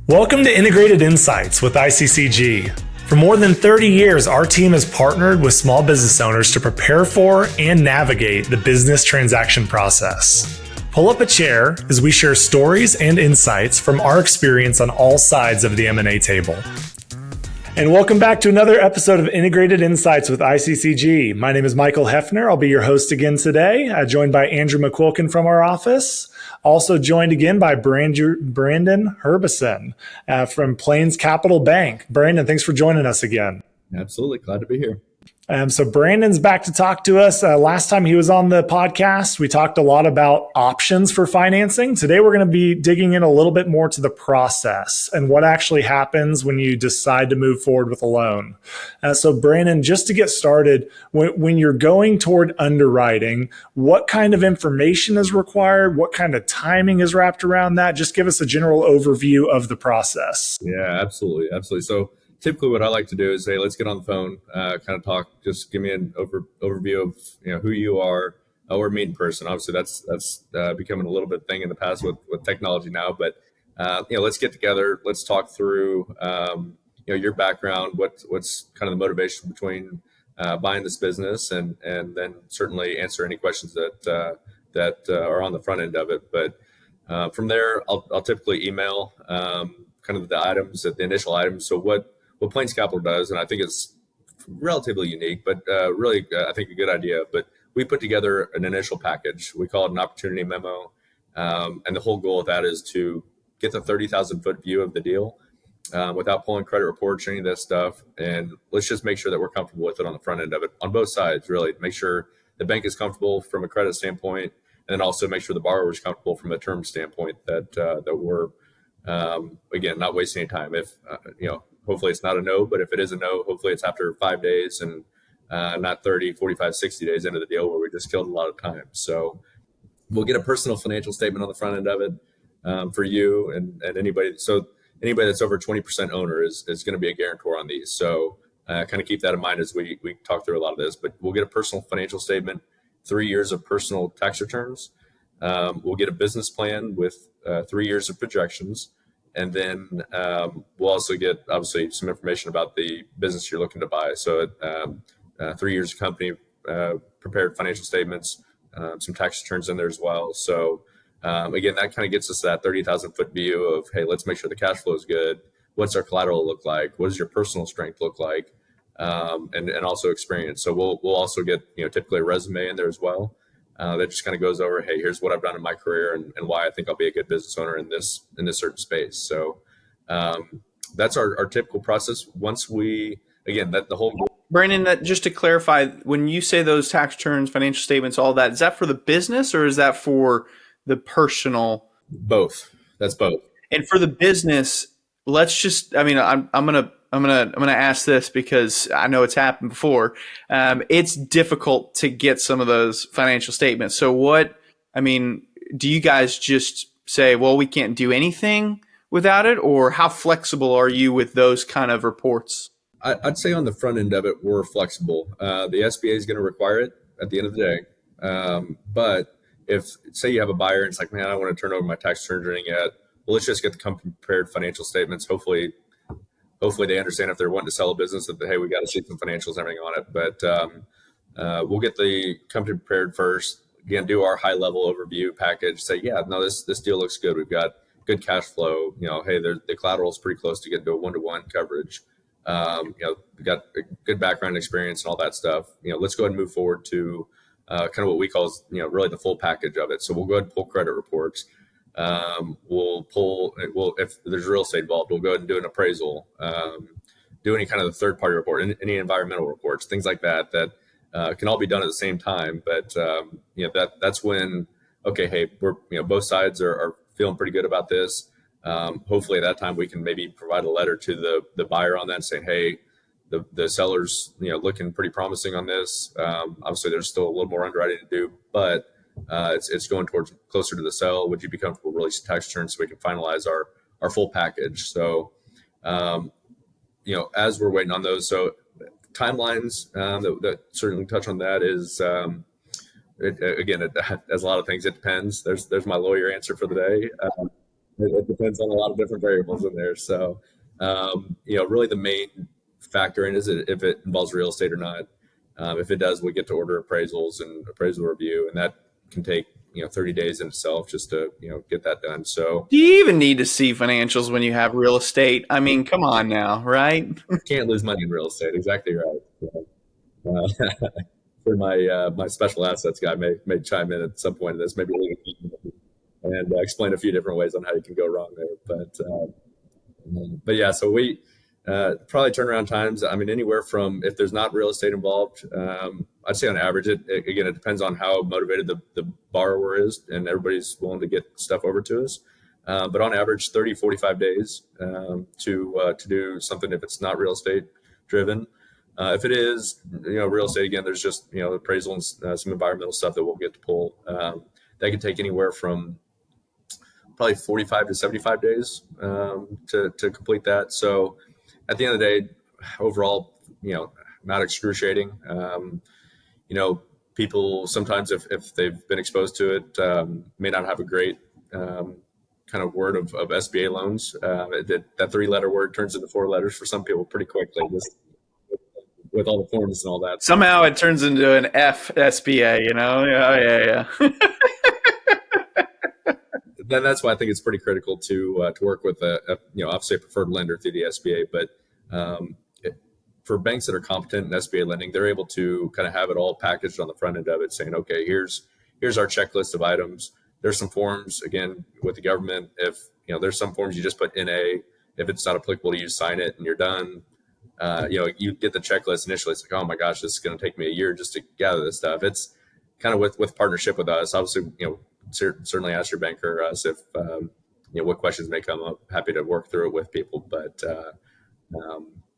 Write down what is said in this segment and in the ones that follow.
Welcome to Integrated Insights with ICCG. For more than 30 years, our team has partnered with small business owners to prepare for and navigate the business transaction process. Pull up a chair as we share stories and insights from our experience on all sides of the M&A table. And welcome back to another episode of Integrated Insights with ICCG. My name is Michael Haefner. I'll be your host again today, joined by Andrew MacQuilkan from our office. Also joined again by Brandon Herbison from Plains Capital Bank. Brandon, thanks for joining us again. Absolutely. Glad to be here. So Brandon's back to talk to us. Last time he was on the podcast, we talked a lot about options for financing. Today, we're going to be digging in a little bit more to the process and what actually happens when you decide to move forward with a loan. So Brandon, just to get started, when you're going toward underwriting, what kind of information is required? What kind of timing is wrapped around that? Just give us a general overview of the process. Yeah, absolutely. Absolutely. So typically what I like to do is, hey, let's get on the phone, kind of talk, just give me an overview of, who you are, or meet in person. Obviously that's becoming a little bit thing in the past with technology now, but, let's get together. Let's talk through, your background, what's kind of the motivation between, buying this business and then certainly answer any questions that are on the front end of it. But, from there, I'll typically email, kind of the items, the initial items. So what Plains Capital does, and I think it's relatively unique, but really, I think a good idea. But we put together an initial package. We call it an opportunity memo. And the whole goal of that is to get the 30,000 foot view of the deal without pulling credit reports or any of that stuff. And let's just make sure that we're comfortable with it on the front end of it, on both sides, really. Make sure the bank is comfortable from a credit standpoint, and then also make sure the borrower is comfortable from a term standpoint, that we're, again, not wasting any time. If, hopefully it's not a no, but if it is a no, hopefully it's after 5 days and not 30, 45, 60 days into the deal where we just killed a lot of time. So we'll get a personal financial statement on the front end of it for you and anybody. So anybody that's over 20% owner is going to be a guarantor on these. So kind of keep that in mind as we talk through a lot of this. But we'll get a personal financial statement, 3 years of personal tax returns. We'll get a business plan with 3 years of projections. And then we'll also get, obviously, some information about the business you're looking to buy. So 3 years of company prepared financial statements, some tax returns in there as well. So again, that kind of gets us that 30,000 foot view of, hey, let's make sure the cash flow is good. What's our collateral look like? What does your personal strength look like? And also experience. So we'll also get, typically a resume in there as well. That just kind of goes over, hey, here's what I've done in my career and why I think I'll be a good business owner in this certain space. So that's our typical process. Once we, again, that the whole Brandon, that just to clarify, when you say those tax returns, financial statements, all that, is that for the business or is that for the personal? Both. That's both. And for the business, let's just, I'm gonna ask this because I know it's happened before. It's difficult to get some of those financial statements. So do you guys just say, well, we can't do anything without it? Or how flexible are you with those kind of reports? I'd say on the front end of it, we're flexible. The SBA is going to require it at the end of the day. But if, say you have a buyer and it's like, man, I don't want to turn over my tax returns or anything yet. Well, let's just get the company prepared financial statements. Hopefully they understand if they're wanting to sell a business that, hey, we got to see some financials and everything on it. But we'll get the company prepared first. Again, do our high level overview package. Say, yeah, no, this deal looks good. We've got good cash flow. Hey, the collateral is pretty close to getting to a 1-to-1 coverage. We got a good background experience and all that stuff. Let's go ahead and move forward to kind of what we call, really the full package of it. So we'll go ahead and pull credit reports. If there's real estate involved, we'll go ahead and do an appraisal, do any kind of the third party report, any environmental reports, things like that can all be done at the same time. But, that's when, okay, hey, we're, both sides are feeling pretty good about this. Hopefully at that time we can maybe provide a letter to the buyer on that saying, hey, the seller's, looking pretty promising on this. Obviously there's still a little more underwriting to do, but it's going towards closer to the sell. Would you be comfortable releasing tax returns so we can finalize our full package? So, as we're waiting on those, so timelines that certainly touch on that is, it, as a lot of things, it depends. There's my lawyer answer for the day. it depends on a lot of different variables in there. So, really the main factor in is if it involves real estate or not. If it does, we get to order appraisals and appraisal review, and that can take 30 days in itself just to get that done. So Do you even need to see financials when you have real estate? I mean, come on now, right? can't lose money in real estate. Exactly right. For my special assets guy may chime in at some point in this, maybe and explain a few different ways on how you can go wrong there. But yeah, so we probably turnaround times. I mean, anywhere from, if there's not real estate involved, I'd say on average, it depends on how motivated the borrower is, and everybody's willing to get stuff over to us. But on average, 30, 45 days to do something if it's not real estate driven. If it is, real estate, again, there's just, appraisal and some environmental stuff that we'll get to pull. That can take anywhere from probably 45 to 75 days to complete that. So at the end of the day, overall, not excruciating. People sometimes, if they've been exposed to it, may not have a great kind of word of SBA loans. That 3-letter word turns into 4 letters for some people pretty quickly, just with all the forms and all that. Somehow it turns into an FSBA, Yeah. Then that's why I think it's pretty critical to work with obviously a preferred lender through the SBA. But for banks that are competent in SBA lending, they're able to kind of have it all packaged on the front end of it, saying, okay, here's our checklist of items. There's some forms, again, with the government. If there's some forms you just put NA. If it's not applicable to you, sign it and you're done. You get the checklist initially. It's like, oh my gosh, this is going to take me a year just to gather this stuff. It's kind of with partnership with us. Obviously, certainly ask your banker or us if what questions may come up. Happy to work through it with people. But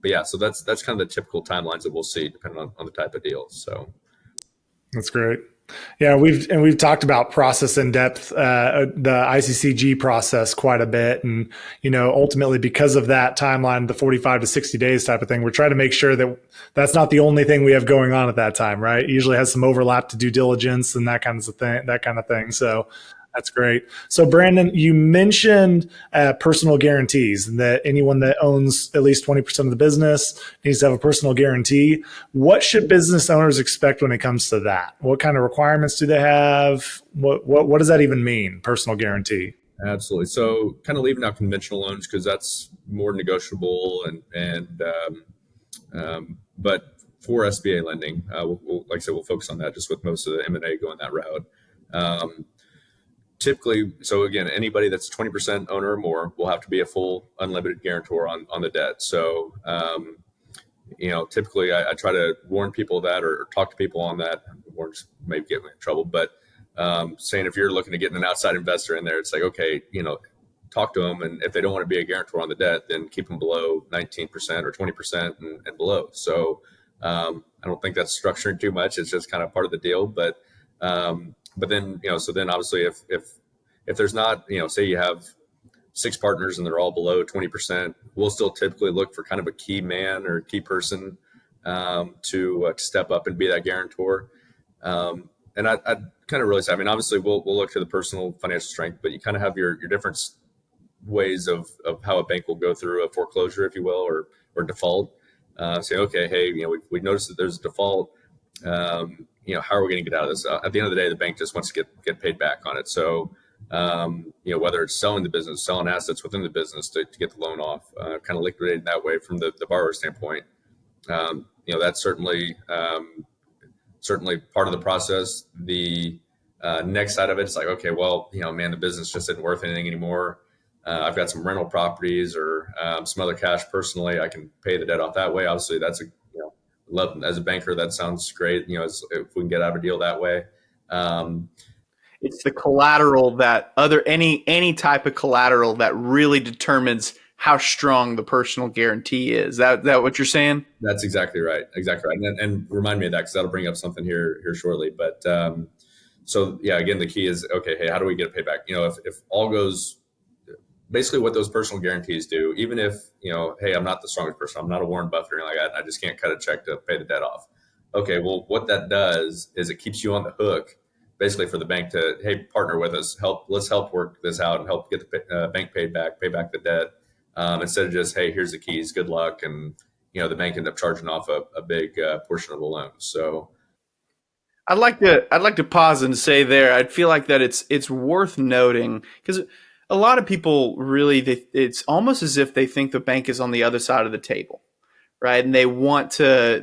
yeah, so that's kind of the typical timelines that we'll see depending on the type of deal. So that's great. Yeah, we've talked about process in depth, the ICCG process quite a bit, and ultimately because of that timeline, the 45 to 60 days type of thing, we're trying to make sure that that's not the only thing we have going on at that time, right? It usually has some overlap to due diligence and that kind of thing. So that's great. So Brandon, you mentioned personal guarantees, and that anyone that owns at least 20% of the business needs to have a personal guarantee. What should business owners expect when it comes to that? What kind of requirements do they have? What does that even mean, personal guarantee? Absolutely. So kind of leaving out conventional loans because that's more negotiable but for SBA lending, we'll like I said, we'll focus on that just with most of the M&A going that route. Typically, so again, anybody that's 20% owner or more will have to be a full unlimited guarantor on the debt. So, typically I try to warn people that or talk to people on that. Warns maybe get me in trouble, but saying if you're looking to get an outside investor in there, it's like, okay, talk to them. And if they don't want to be a guarantor on the debt, then keep them below 19% or 20% and below. So I don't think that's structuring too much. It's just kind of part of the deal. But then, so then obviously if there's not, say you have 6 partners and they're all below 20%, we'll still typically look for kind of a key man or key person to step up and be that guarantor. And I kind of really say, I mean, obviously we'll look to the personal financial strength, but you kind of have your different ways of how a bank will go through a foreclosure, if you will, or default. Say, okay, hey, we've noticed that there's a default. How are we going to get out of this? At the end of the day, the bank just wants to get paid back on it. So, whether it's selling the business, selling assets within the business to get the loan off, kind of liquidating that way from the borrower standpoint, that's certainly part of the process. The next side of it is like, okay, well, man, the business just isn't worth anything anymore. I've got some rental properties or some other cash personally. I can pay the debt off that way. Obviously, that's love as a banker. That sounds great. If we can get out of a deal that way. It's the collateral that any type of collateral that really determines how strong the personal guarantee is. That what you're saying? That's exactly right. Exactly right. And remind me of that because that'll bring up something here shortly. But so yeah, again, the key is, okay, hey, how do we get a payback? If all goes, basically what those personal guarantees do, even if, hey, I'm not the strongest person, I'm not a Warren Buffett or anything like that, and I just can't cut a check to pay the debt off. Okay, well, what that does is it keeps you on the hook basically for the bank to, hey, partner with us, let's help work this out and help get the bank pay back the debt, instead of just, hey, here's the keys, good luck, and the bank ended up charging off a big portion of the loan. So I'd like to pause and say there. I'd feel like that it's worth noting because a lot of people really it's almost as if they think the bank is on the other side of the table, right? And they want to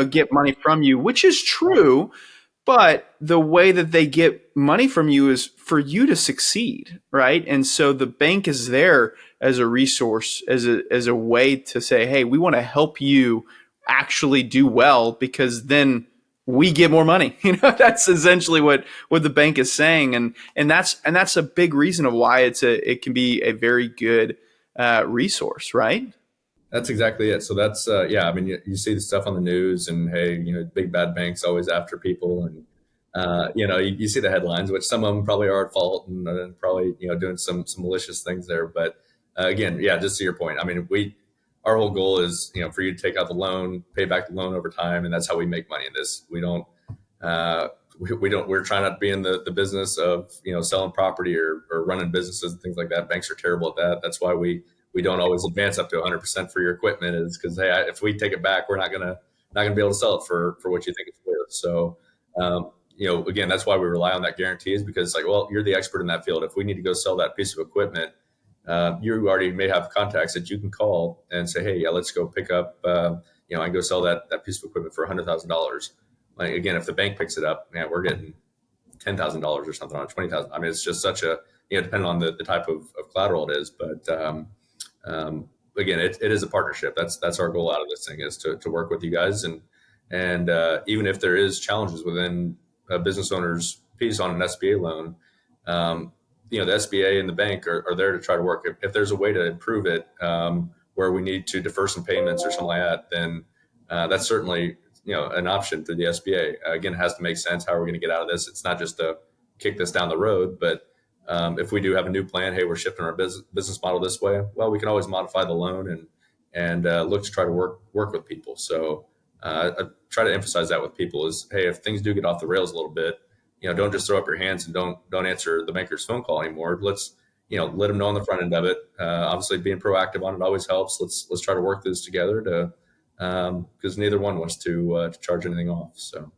get money from you, which is true. But the way that they get money from you is for you to succeed, right? And so the bank is there as a resource, as a way to say, hey, we want to help you actually do well because then we get more money. That's essentially what the bank is saying, and that's a big reason of why it can be a very good resource, right? that's exactly it. So that's yeah. I mean, you see the stuff on the news, and hey, big bad banks always after people, and you see the headlines, which some of them probably are at fault and probably doing some malicious things there. But again, yeah, just to your point, I mean, our whole goal is for you to take out the loan, pay back the loan over time, and that's how we make money in this. We don't. We're trying not to be in the business of selling property or running businesses and things like that. Banks are terrible at that. That's why we don't always advance up to 100% for your equipment, is because hey, if we take it back, we're not gonna be able to sell it for what you think it's worth. So again, that's why we rely on that guarantee, is because like, well, you're the expert in that field. If we need to go sell that piece of equipment, you already may have contacts that you can call and say, hey, yeah, let's go pick up. I can go sell that piece of equipment for $100,000. Like, again, if the bank picks it up, man, we're getting $10,000 or something on 20,000. I mean, it's just such a depending on the type of collateral it is, but again, it is a partnership. That's our goal out of this thing, is to work with you guys, and even if there is challenges within a business owner's piece on an SBA loan, the SBA and the bank are there to try to work. If there's a way to improve it, where we need to defer some payments or something like that, then that's certainly an option through the SBA. Again, it has to make sense. How are we going to get out of this? It's not just to kick this down the road, but if we do have a new plan, hey, we're shifting our business model this way, well, we can always modify the loan and look to try to work with people. So I try to emphasize that with people is, hey, if things do get off the rails a little bit, don't just throw up your hands and don't answer the banker's phone call anymore. Let's let them know on the front end of it. Obviously, being proactive on it always helps. Let's try to work this together to because neither one wants to charge anything off. So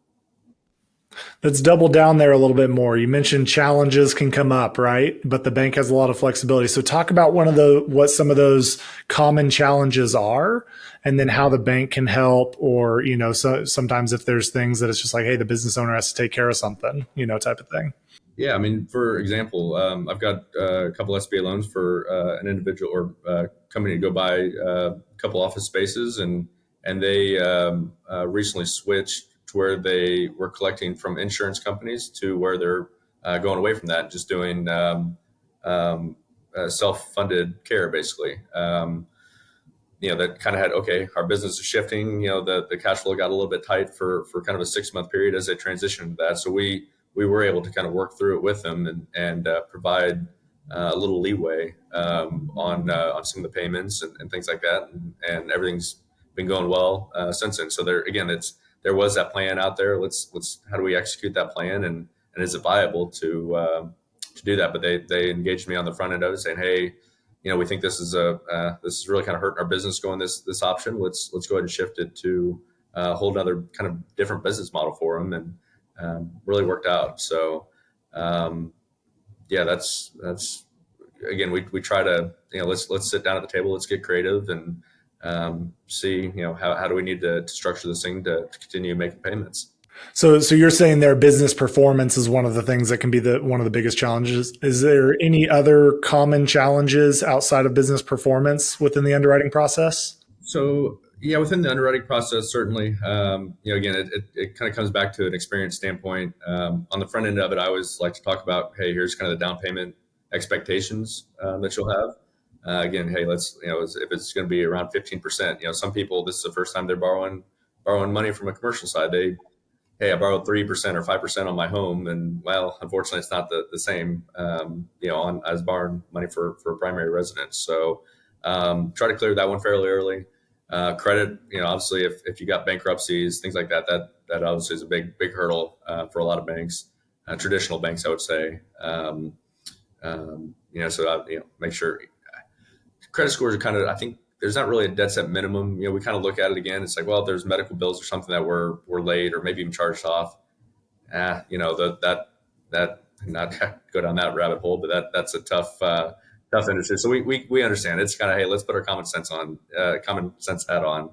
let's double down there a little bit more. You mentioned challenges can come up, right? But the bank has a lot of flexibility. So talk about what some of those common challenges are, and then how the bank can help, or, so sometimes if there's things that it's just like, hey, the business owner has to take care of something, type of thing. Yeah. I mean, for example, I've got a couple SBA loans for an individual or company to go buy a couple office spaces, and they recently switched to where they were collecting from insurance companies to where they're going away from that and just doing self-funded care, basically. That kind of had, okay, our business is shifting, the cash flow got a little bit tight for kind of a 6-month period as they transitioned to that. So we were able to kind of work through it with them and provide a little leeway on some of the payments and things like that. And everything's been going well since then. So there was that plan out there. Let's how do we execute that plan, and is it viable to do that? But they engaged me on the front end of it, saying, hey, we think this is really kind of hurting our business going this option. Let's go ahead and shift it to a whole other kind of different business model for them, and really worked out. So yeah, that's again, we try to let's sit down at the table, let's get creative, and see how do we need to structure this thing to continue making payments. So you're saying their business performance is one of the things that can be one of the biggest challenges. Is there any other common challenges outside of business performance within the underwriting process? So yeah, within the underwriting process, certainly, again, it kind of comes back to an experience standpoint. On the front end of it, I always like to talk about, hey, here's kind of the down payment expectations that you'll have. Again, hey, let's, if it's going to be around 15%, some people, this is the first time they're borrowing money from a commercial side. Hey, I borrowed 3% or 5% on my home. And well, unfortunately, it's not the same, as borrowing money for a primary residence. So try to clear that one fairly early. Credit, obviously, if you got bankruptcies, things like that obviously is a big hurdle for a lot of banks. traditional banks, I would say. So make sure credit scores are kind of, I think there's not really a dead set minimum. We kind of look at it again. It's like, well, if there's medical bills or something that were late or maybe even charged off, that not go down that rabbit hole, but that's a tough industry. So we understand. It's kind of, hey, let's put our common sense hat on.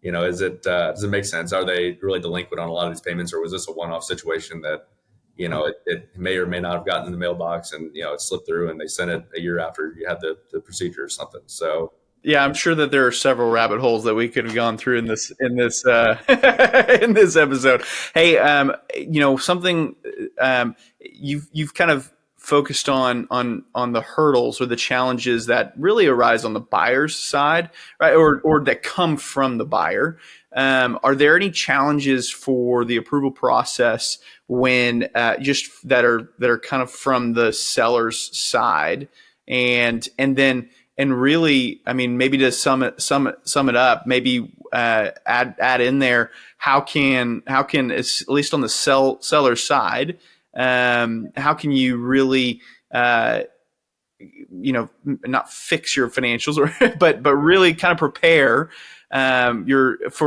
Does it make sense? Are they really delinquent on a lot of these payments, or was this a one-off situation that, it may or may not have gotten in the mailbox and, it slipped through and they sent it a year after you had the procedure or something. So, yeah, I'm sure that there are several rabbit holes that we could have gone through in this in this episode. Hey, something you've kind of focused on the hurdles or the challenges that really arise on the buyer's side, right? Or that come from the buyer. Are there any challenges for the approval process when just that are kind of from the seller's side, and really, I mean, maybe to sum it up, maybe add in there, how can at least on the seller side, how can you really not fix your financials, but really kind of prepare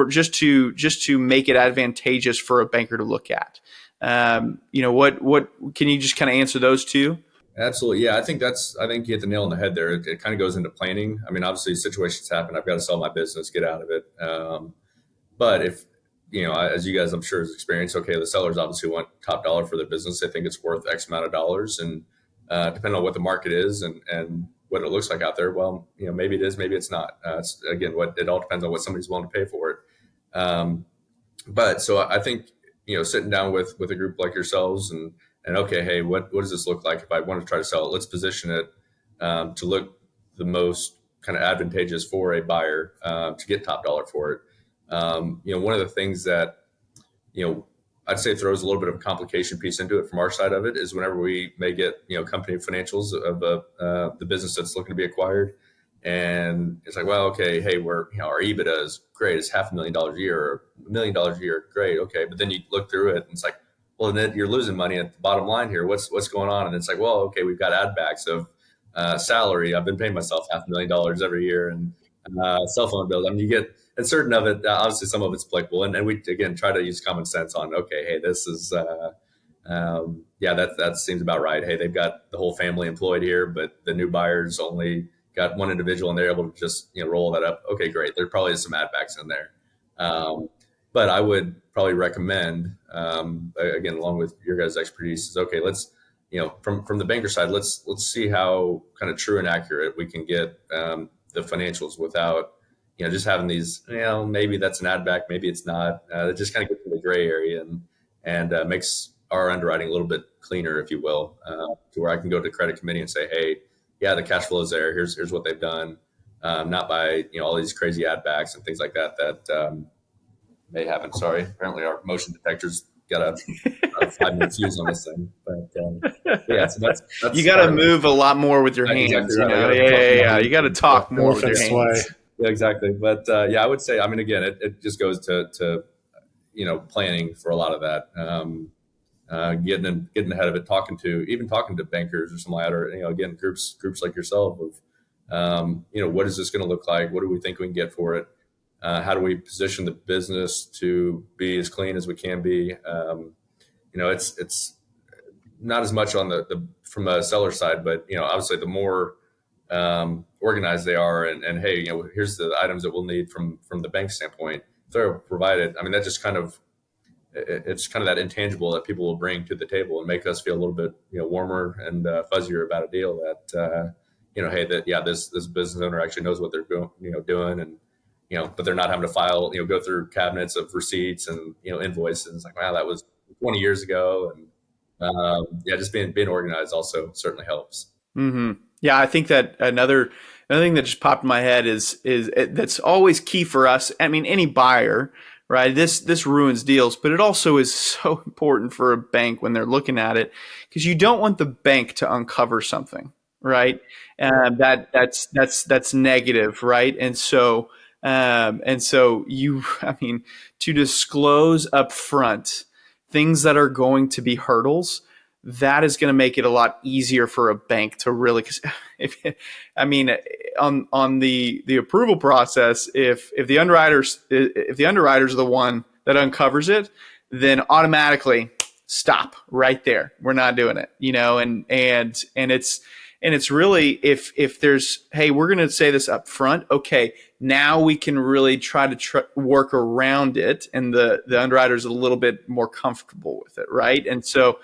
just to make it advantageous for a banker to look at. What can you just kind of answer those two? Absolutely. Yeah. I think you hit the nail on the head there. It kind of goes into planning. I mean, obviously situations happen. I've got to sell my business, get out of it. But if, as you guys, I'm sure, has experienced, okay, the sellers obviously want top dollar for their business. They think it's worth X amount of dollars. And depending on what the market is and what it looks like out there, well, maybe it is, maybe it's not. It's, again, it all depends on what somebody's willing to pay for it. But so I think, sitting down with a group like yourselves and okay, hey, what does this look like if I want to try to sell it? Let's position it to look the most kind of advantageous for a buyer to get top dollar for it. One of the things that, I'd say throws a little bit of a complication piece into it from our side of it is whenever we may get, company financials of the business that's looking to be acquired. And it's like, well, okay, hey, our EBITDA is great. It's $500,000 a year or $1 million a year. Great. Okay. But then you look through it and it's like, well, then you're losing money at the bottom line here. What's going on? And it's like, well, okay, we've got add backs of salary. I've been paying myself $500,000 every year and cell phone bills. I mean, you get, and certain of it, obviously some of it's applicable. And we, again, try to use common sense on, okay, hey, this is, that seems about right. Hey, they've got the whole family employed here, but the new buyers only got one individual and they're able to just, roll that up. Okay, great. There probably is some add backs in there. But I would probably recommend, again, along with your guys' expertise, is okay. Let's, from the banker side, let's see how kind of true and accurate we can get the financials without, just having these, maybe that's an add back, maybe it's not. It just kind of gets in the gray area and makes our underwriting a little bit cleaner, if you will, to where I can go to the credit committee and say, hey, yeah, the cash flow is there. Here's what they've done, not by all these crazy add backs and things like that may happen. Sorry. Apparently our motion detectors got a 5-minute fuse on this thing. But yeah, so that's you got to move a lot more with your hands. Exactly right. Yeah. You got to talk more with your hands. Yeah, exactly. But I would say, I mean, again, it just goes to planning for a lot of that, getting ahead of it, talking to bankers or something like that, or again, groups like yourself of what is this going to look like? What do we think we can get for it? How do we position the business to be as clean as we can be? It's not as much on the from a seller side, but obviously the more organized they are, and hey, here's the items that we'll need from the bank standpoint. If they're provided, I mean, that just it's kind of that intangible that people will bring to the table and make us feel a little bit warmer and fuzzier about a deal that this business owner actually knows what they're doing and. But they're not having to file, go through cabinets of receipts and, invoices. It's like, wow, that was 20 years ago. And just being organized also certainly helps. Mm-hmm. Yeah. I think that another thing that just popped in my head is that's always key for us. I mean, any buyer, right? This ruins deals, but it also is so important for a bank when they're looking at it, because you don't want the bank to uncover something, right? That's negative, right? And so to disclose up front things that are going to be hurdles, that is going to make it a lot easier for a bank to really, because on the approval process, if the underwriters are the one that uncovers it, then automatically stop right there. We're not doing it, and it's really, if there's, hey, we're going to say this up front. Okay, now we can really try to work around it, and the underwriter's a little bit more comfortable with it, right? And so,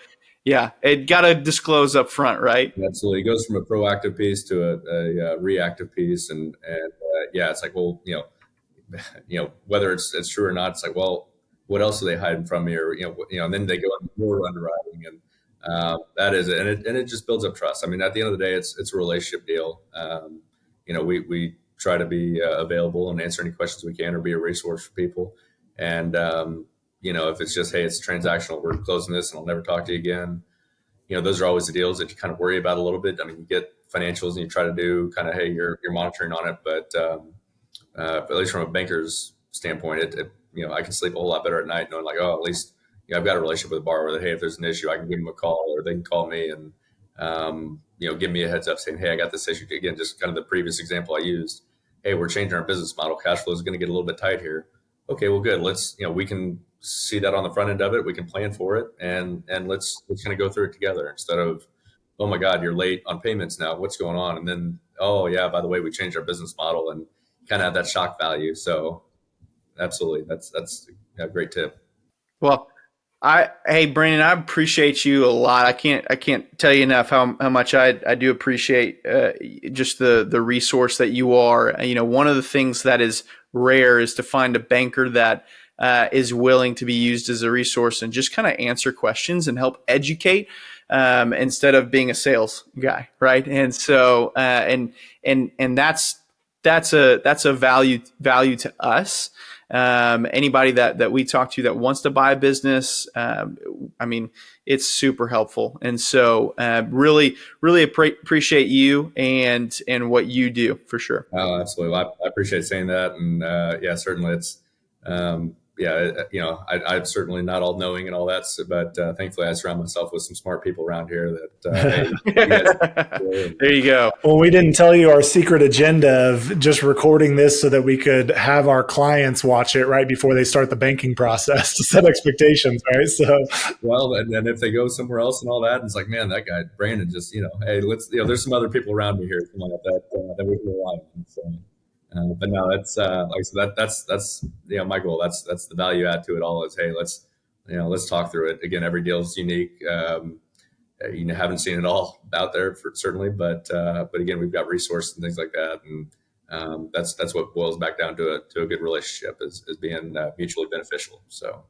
yeah, it got to disclose up front, right? Absolutely. It goes from a proactive piece to a reactive piece. And it's like, well, whether it's true or not, it's like, well, what else are they hiding from me? Or, and then they go into more underwriting, and that is it. And it just builds up trust. I mean, at the end of the day, it's a relationship deal. We try to be available and answer any questions we can, or be a resource for people. And, if it's just, hey, it's transactional, we're closing this and I'll never talk to you again. Those are always the deals that you kind of worry about a little bit. I mean, you get financials and you try to do kind of, hey, you're monitoring on it. But at least from a banker's standpoint, I can sleep a whole lot better at night knowing like, oh, at least I've got a relationship with a borrower that, hey, if there's an issue, I can give them a call, or they can call me and, give me a heads up saying, hey, I got this issue. Again, just kind of the previous example I used. Hey, we're changing our business model. Cash flow is going to get a little bit tight here. Okay, well, good. Let's, we can see that on the front end of it. We can plan for it, and let's kind of go through it together instead of, oh my God, you're late on payments now. What's going on? And then, oh yeah, by the way, we changed our business model, and kind of have that shock value. So absolutely. That's a great tip. Well, hey, Brandon, I appreciate you a lot. I can't tell you enough how much I do appreciate just the resource that you are. One of the things that is rare is to find a banker that is willing to be used as a resource and just kind of answer questions and help educate instead of being a sales guy, right? And so and that's a value to us. Anybody that we talk to that wants to buy a business, it's super helpful. And so really appreciate you and what you do, for sure. Oh, absolutely. Well, I appreciate saying that. And certainly it's, I'm certainly not all knowing and all that, but thankfully I surround myself with some smart people around here that, hey, there you go. Well, we didn't tell you our secret agenda of just recording this so that we could have our clients watch it right before they start the banking process to set expectations, right? So, well, and if they go somewhere else and all that, it's like, man, that guy, Brandon, just, hey, let's, there's some other people around me here that we can rely on. So. But no, that's like I said, that's my goal. That's the value add to it all is, hey, let's talk through it. Again, every deal is unique. Haven't seen it all out there certainly, but again, we've got resources and things like that, and that's what boils back down to a good relationship is being mutually beneficial. So.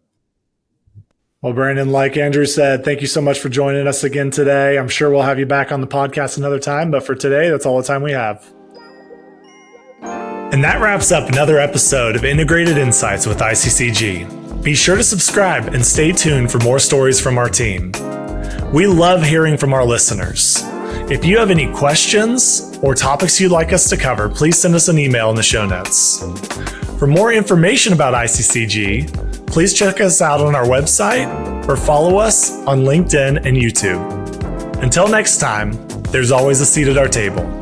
Well, Brandon, like Andrew said, thank you so much for joining us again today. I'm sure we'll have you back on the podcast another time, but for today, that's all the time we have. And that wraps up another episode of Integrated Insights with ICCG. Be sure to subscribe and stay tuned for more stories from our team. We love hearing from our listeners. If you have any questions or topics you'd like us to cover, please send us an email in the show notes. For more information about ICCG, please check us out on our website or follow us on LinkedIn and YouTube. Until next time, there's always a seat at our table.